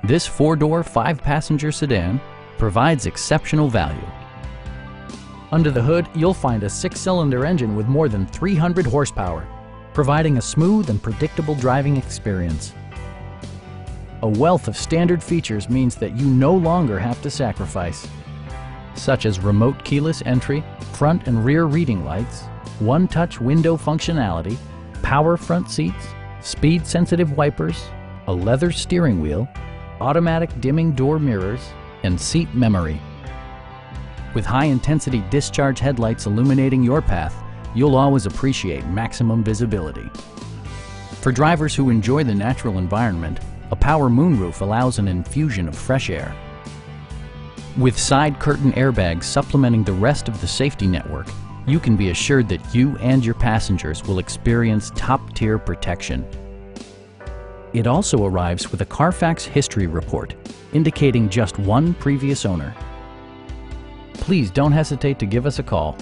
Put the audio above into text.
This four-door, five-passenger sedan provides exceptional value. Under the hood, you'll find a six-cylinder engine with more than 300 horsepower, providing a smooth and predictable driving experience. A wealth of standard features means that you no longer have to sacrifice, such as remote keyless entry, front and rear reading lights, one-touch window functionality, power front seats, speed-sensitive wipers, a leather steering wheel, automatic dimming door mirrors, and seat memory. With high-intensity discharge headlights illuminating your path, you'll always appreciate maximum visibility. For drivers who enjoy the natural environment, a power moonroof allows an infusion of fresh air. With side curtain airbags supplementing the rest of the safety network, you can be assured that you and your passengers will experience top-tier protection. It also arrives with a Carfax history report, indicating just one previous owner. Please don't hesitate to give us a call.